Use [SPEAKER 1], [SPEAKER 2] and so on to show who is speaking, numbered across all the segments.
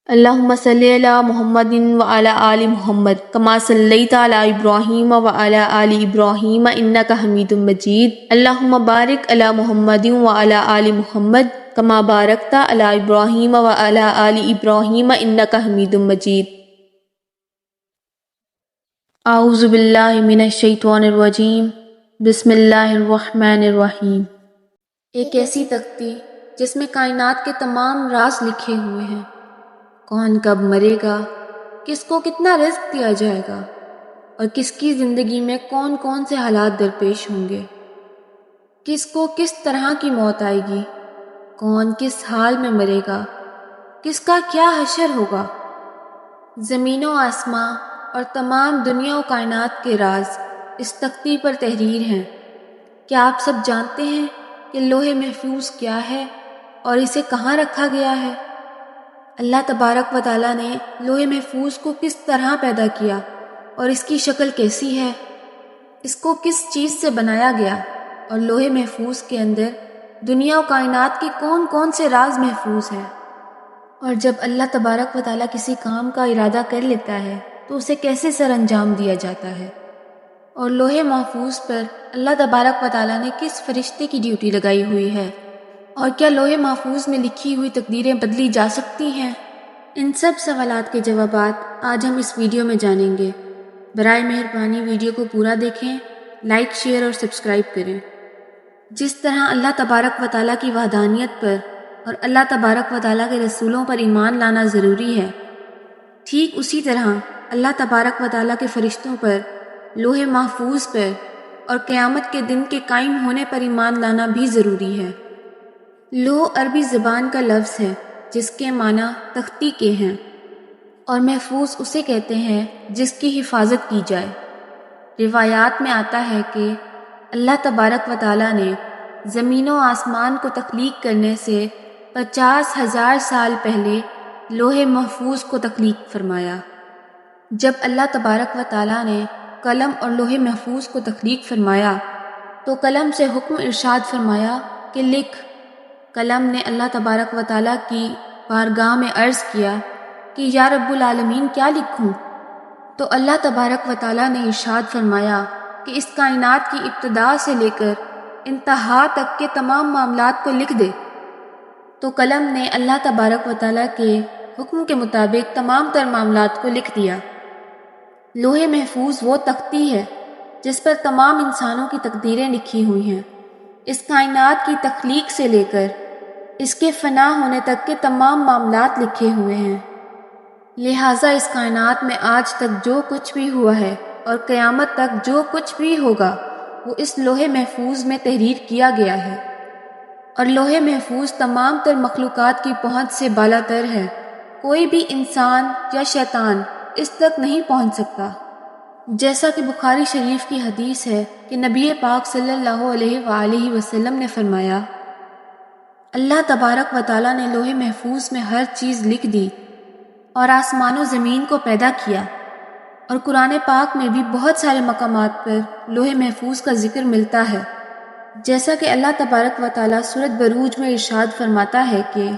[SPEAKER 1] اللہم صلی علی محمد وعلی آل محمد کما صلیت علی ابراہیم وعلی آل ابراہیم انک حمید مجید۔ اللہم بارک علی محمد وعلی آل محمد کما بارکت علی ابراہیم وعلی آل ابراہیم انک حمید مجید۔ اعوذ باللہ من الشیطان الرجیم، بسم اللہ الرحمن الرحیم۔ ایک ایسی تختی جس میں کائنات کے تمام راز لکھے ہوئے ہیں، کون کب مرے گا، کس کو کتنا رزق دیا جائے گا، اور کس کی زندگی میں کون کون سے حالات درپیش ہوں گے، کس کو کس طرح کی موت آئے گی، کون کس حال میں مرے گا، کس کا کیا حشر ہوگا۔ زمین و آسماں اور تمام دنیا و کائنات کے راز اس تختی پر تحریر ہیں۔ کیا آپ سب جانتے ہیں کہ لوح محفوظ کیا ہے اور اسے کہاں رکھا گیا ہے؟ اللہ تبارک و تعالیٰ نے لوح محفوظ کو کس طرح پیدا کیا اور اس کی شکل کیسی ہے، اس کو کس چیز سے بنایا گیا، اور لوح محفوظ کے اندر دنیا و کائنات کے کون کون سے راز محفوظ ہیں، اور جب اللہ تبارک و تعالیٰ کسی کام کا ارادہ کر لیتا ہے تو اسے کیسے سر انجام دیا جاتا ہے، اور لوح محفوظ پر اللہ تبارک و تعالیٰ نے کس فرشتے کی ڈیوٹی لگائی ہوئی ہے، اور کیا لوح محفوظ میں لکھی ہوئی تقدیریں بدلی جا سکتی ہیں؟ ان سب سوالات کے جوابات آج ہم اس ویڈیو میں جانیں گے۔ برائے مہربانی ویڈیو کو پورا دیکھیں، لائک، شیئر اور سبسکرائب کریں۔ جس طرح اللہ تبارک و تعالیٰ کی وحدانیت پر اور اللہ تبارک و تعالیٰ کے رسولوں پر ایمان لانا ضروری ہے، ٹھیک اسی طرح اللہ تبارک و تعالیٰ کے فرشتوں پر، لوح محفوظ پر اور قیامت کے دن کے قائم ہونے پر ایمان لانا بھی ضروری ہے۔ لوح عربی زبان کا لفظ ہے جس کے معنی تختی کے ہیں، اور محفوظ اسے کہتے ہیں جس کی حفاظت کی جائے۔ روایات میں آتا ہے کہ اللہ تبارک و تعالیٰ نے زمین و آسمان کو تخلیق کرنے سے 50,000 سال پہلے لوح محفوظ کو تخلیق فرمایا۔ جب اللہ تبارک و تعالیٰ نے قلم اور لوح محفوظ کو تخلیق فرمایا تو قلم سے حکم ارشاد فرمایا کہ لکھ۔ قلم نے اللہ تبارک و تعالیٰ کی بارگاہ میں عرض کیا کہ یا رب العالمین کیا لکھوں؟ تو اللہ تبارک و تعالیٰ نے ارشاد فرمایا کہ اس کائنات کی ابتدا سے لے کر انتہا تک کے تمام معاملات کو لکھ دے۔ تو قلم نے اللہ تبارک و تعالیٰ کے حکم کے مطابق تمام تر معاملات کو لکھ دیا۔ لوح محفوظ وہ تختی ہے جس پر تمام انسانوں کی تقدیریں لکھی ہوئی ہیں، اس کائنات کی تخلیق سے لے کر اس کے فنا ہونے تک کے تمام معاملات لکھے ہوئے ہیں۔ لہٰذا اس کائنات میں آج تک جو کچھ بھی ہوا ہے اور قیامت تک جو کچھ بھی ہوگا وہ اس لوح محفوظ میں تحریر کیا گیا ہے، اور لوح محفوظ تمام تر مخلوقات کی پہنچ سے بالا تر ہے۔ کوئی بھی انسان یا شیطان اس تک نہیں پہنچ سکتا۔ جیسا کہ بخاری شریف کی حدیث ہے کہ نبی پاک صلی اللہ علیہ وآلہ وسلم نے فرمایا، اللہ تبارک و تعالیٰ نے لوح محفوظ میں ہر چیز لکھ دی اور آسمان و زمین کو پیدا کیا۔ اور قرآن پاک میں بھی بہت سارے مقامات پر لوح محفوظ کا ذکر ملتا ہے، جیسا کہ اللہ تبارک و تعالیٰ سورۃ بروج میں ارشاد فرماتا ہے کہ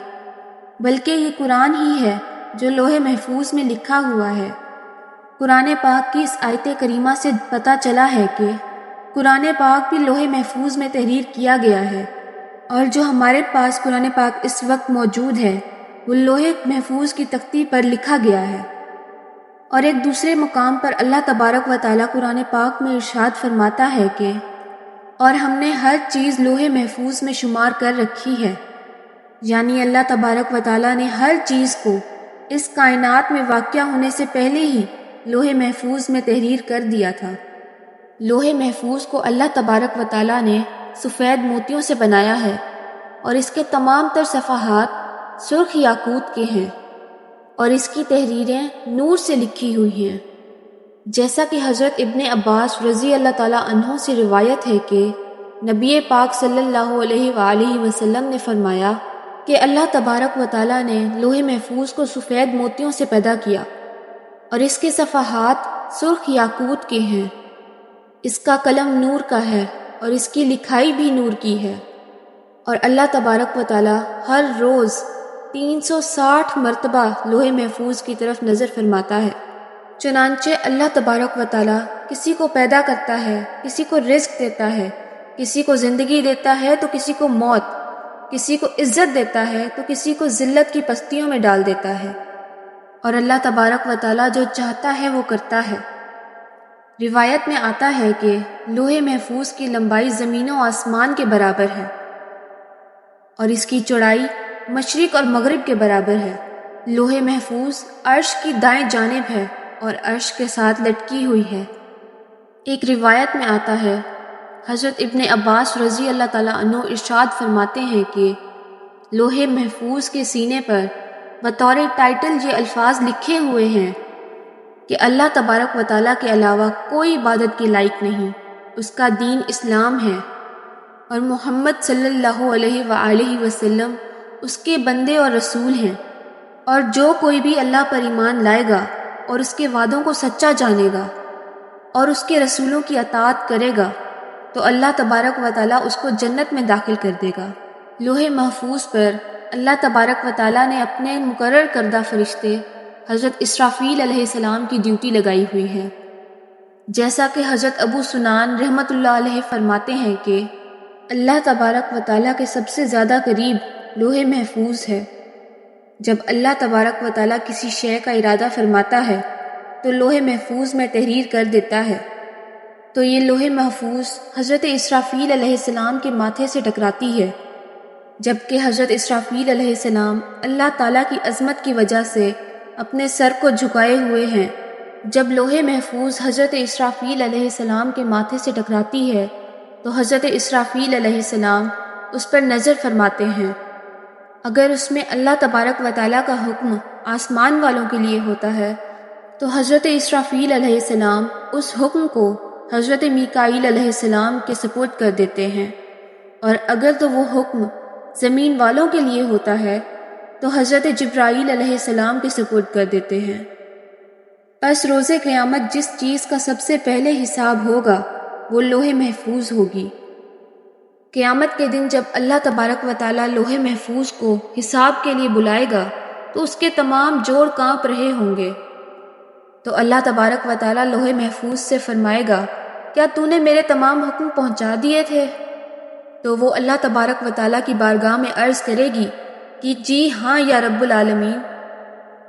[SPEAKER 1] بلکہ یہ قرآن ہی ہے جو لوح محفوظ میں لکھا ہوا ہے۔ قرآن پاک کی اس آیت کریمہ سے پتہ چلا ہے کہ قرآن پاک بھی لوح محفوظ میں تحریر کیا گیا ہے، اور جو ہمارے پاس قرآن پاک اس وقت موجود ہے وہ لوح محفوظ کی تختی پر لکھا گیا ہے۔ اور ایک دوسرے مقام پر اللہ تبارک و تعالیٰ قرآن پاک میں ارشاد فرماتا ہے کہ اور ہم نے ہر چیز لوح محفوظ میں شمار کر رکھی ہے، یعنی اللہ تبارک و تعالیٰ نے ہر چیز کو اس کائنات میں واقع ہونے سے پہلے ہی لوح محفوظ میں تحریر کر دیا تھا۔ لوح محفوظ کو اللہ تبارک و تعالیٰ نے سفید موتیوں سے بنایا ہے، اور اس کے تمام تر صفحات سرخ یاقوت کے ہیں، اور اس کی تحریریں نور سے لکھی ہوئی ہیں۔ جیسا کہ حضرت ابن عباس رضی اللہ تعالیٰ عنہ سے روایت ہے کہ نبی پاک صلی اللہ علیہ وآلہ وسلم نے فرمایا کہ اللہ تبارک و تعالیٰ نے لوح محفوظ کو سفید موتیوں سے پیدا کیا، اور اس کے صفحات سرخ یاقوت کے ہیں، اس کا قلم نور کا ہے اور اس کی لکھائی بھی نور کی ہے، اور اللہ تبارک و تعالیٰ ہر روز 360 مرتبہ لوح محفوظ کی طرف نظر فرماتا ہے۔ چنانچہ اللہ تبارک و تعالیٰ کسی کو پیدا کرتا ہے، کسی کو رزق دیتا ہے، کسی کو زندگی دیتا ہے تو کسی کو موت، کسی کو عزت دیتا ہے تو کسی کو ذلت کی پستیوں میں ڈال دیتا ہے، اور اللہ تبارک و تعالیٰ جو چاہتا ہے وہ کرتا ہے۔ روایت میں آتا ہے کہ لوح محفوظ کی لمبائی زمین و آسمان کے برابر ہے اور اس کی چوڑائی مشرق اور مغرب کے برابر ہے۔ لوح محفوظ عرش کی دائیں جانب ہے اور عرش کے ساتھ لٹکی ہوئی ہے۔ ایک روایت میں آتا ہے، حضرت ابن عباس رضی اللہ تعالیٰ عنہ ارشاد فرماتے ہیں کہ لوح محفوظ کے سینے پر بطور ٹائٹل یہ الفاظ لکھے ہوئے ہیں کہ اللہ تبارک و تعالیٰ کے علاوہ کوئی عبادت کے لائق نہیں، اس کا دین اسلام ہے، اور محمد صلی اللہ علیہ وآلہ وسلم اس کے بندے اور رسول ہیں، اور جو کوئی بھی اللہ پر ایمان لائے گا اور اس کے وعدوں کو سچا جانے گا اور اس کے رسولوں کی اطاعت کرے گا تو اللہ تبارک و تعالیٰ اس کو جنت میں داخل کر دے گا۔ لوح محفوظ پر اللہ تبارک و تعالیٰ نے اپنے مقرر کردہ فرشتے حضرت اسرافیل علیہ السلام کی ڈیوٹی لگائی ہوئی ہے، جیسا کہ حضرت ابو سنان رحمۃ اللہ علیہ فرماتے ہیں کہ اللہ تبارک و تعالیٰ کے سب سے زیادہ قریب لوح محفوظ ہے۔ جب اللہ تبارک و تعالیٰ کسی شے کا ارادہ فرماتا ہے تو لوح محفوظ میں تحریر کر دیتا ہے، تو یہ لوح محفوظ حضرت اسرافیل علیہ السلام کے ماتھے سے ٹکراتی ہے، جبکہ حضرت اسرافیل علیہ السلام اللہ تعالیٰ کی عظمت کی وجہ سے اپنے سر کو جھکائے ہوئے ہیں۔ جب لوح محفوظ حضرت اسرافیل علیہ السلام کے ماتھے سے ٹکراتی ہے تو حضرت اسرافیل علیہ السلام اس پر نظر فرماتے ہیں۔ اگر اس میں اللہ تبارک و تعالیٰ کا حکم آسمان والوں کے لیے ہوتا ہے تو حضرت اسرافیل علیہ السلام اس حکم کو حضرت میکائیل علیہ السلام کے سپرد کر دیتے ہیں، اور اگر تو وہ حکم زمین والوں کے لیے ہوتا ہے تو حضرت جبرائیل علیہ السلام کے سپرد کر دیتے ہیں۔ پس روز قیامت جس چیز کا سب سے پہلے حساب ہوگا وہ لوح محفوظ ہوگی۔ قیامت کے دن جب اللہ تبارک و تعالیٰ لوح محفوظ کو حساب کے لیے بلائے گا تو اس کے تمام جوڑ کانپ رہے ہوں گے، تو اللہ تبارک و تعالیٰ لوح محفوظ سے فرمائے گا، کیا تو نے میرے تمام حکم پہنچا دیے تھے؟ تو وہ اللہ تبارک و تعالیٰ کی بارگاہ میں عرض کرے گی کہ جی ہاں یا رب العالمین۔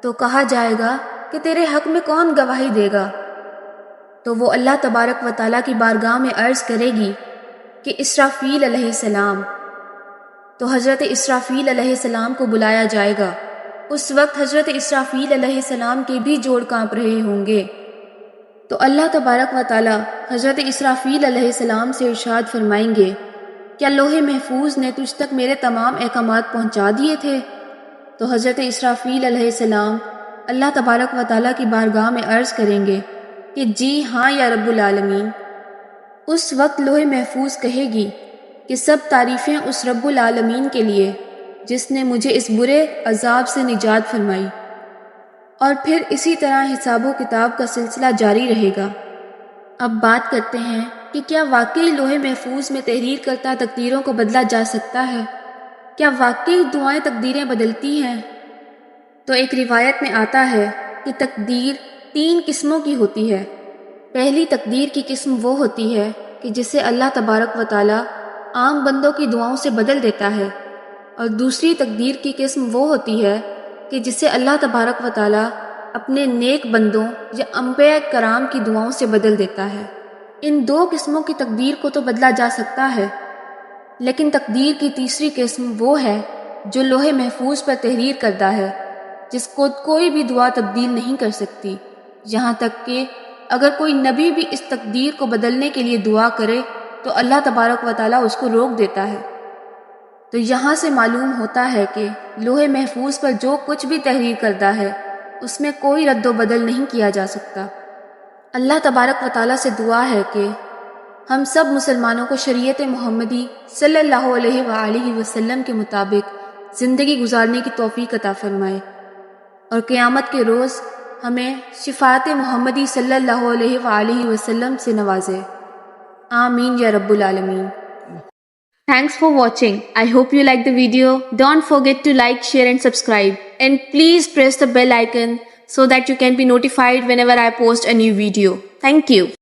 [SPEAKER 1] تو کہا جائے گا کہ تیرے حق میں کون گواہی دے گا؟ تو وہ اللہ تبارک و تعالیٰ کی بارگاہ میں عرض کرے گی کہ اسرافیل علیہ السلام۔ تو حضرت اسرافیل علیہ السلام کو بلایا جائے گا۔ اس وقت حضرت اسرافیل علیہ السلام کے بھی جوڑ کانپ رہے ہوں گے، تو اللہ تبارک و تعالیٰ حضرت اسرافیل علیہ السلام سے ارشاد فرمائیں گے، کیا لوح محفوظ نے تجھ تک میرے تمام احکامات پہنچا دیے تھے؟ تو حضرت اسرافیل علیہ السلام اللہ تبارک و تعالیٰ کی بارگاہ میں عرض کریں گے کہ جی ہاں یا رب العالمین۔ اس وقت لوح محفوظ کہے گی کہ سب تعریفیں اس رب العالمین کے لیے جس نے مجھے اس برے عذاب سے نجات فرمائی، اور پھر اسی طرح حساب و کتاب کا سلسلہ جاری رہے گا۔ اب بات کرتے ہیں کہ کیا واقعی لوح محفوظ میں تحریر کرتا تقدیروں کو بدلا جا سکتا ہے؟ کیا واقعی دعائیں تقدیریں بدلتی ہیں؟ تو ایک روایت میں آتا ہے کہ تقدیر 3 قسموں کی ہوتی ہے۔ پہلی تقدیر کی قسم وہ ہوتی ہے کہ جسے اللہ تبارک و تعالیٰ عام بندوں کی دعاؤں سے بدل دیتا ہے، اور دوسری تقدیر کی قسم وہ ہوتی ہے کہ جسے اللہ تبارک و تعالیٰ اپنے نیک بندوں یا انبیاء کرام کی دعاؤں سے بدل دیتا ہے۔ ان 2 قسموں کی تقدیر کو تو بدلا جا سکتا ہے، لیکن تقدیر کی تیسری قسم وہ ہے جو لوح محفوظ پر تحریر کردہ ہے، جس کو کوئی بھی دعا تبدیل نہیں کر سکتی، یہاں تک کہ اگر کوئی نبی بھی اس تقدیر کو بدلنے کے لیے دعا کرے تو اللہ تبارک و تعالیٰ اس کو روک دیتا ہے۔ تو یہاں سے معلوم ہوتا ہے کہ لوح محفوظ پر جو کچھ بھی تحریر کردہ ہے اس میں کوئی رد و بدل نہیں کیا جا سکتا۔ اللہ تبارک و تعالیٰ سے دعا ہے کہ ہم سب مسلمانوں کو شریعت محمدی صلی اللہ علیہ وآلہ وسلم کے مطابق زندگی گزارنے کی توفیق عطا فرمائے، اور قیامت کے روز ہمیں شفاعت محمدی صلی اللہ علیہ وآلہ وسلم سے نوازے۔ آمین یا رب العالمین۔ Thanks for watching. I hope you liked the video. Don't forget to like, share and subscribe. And please press the bell icon so that you can be notified whenever I post a new video. Thank you.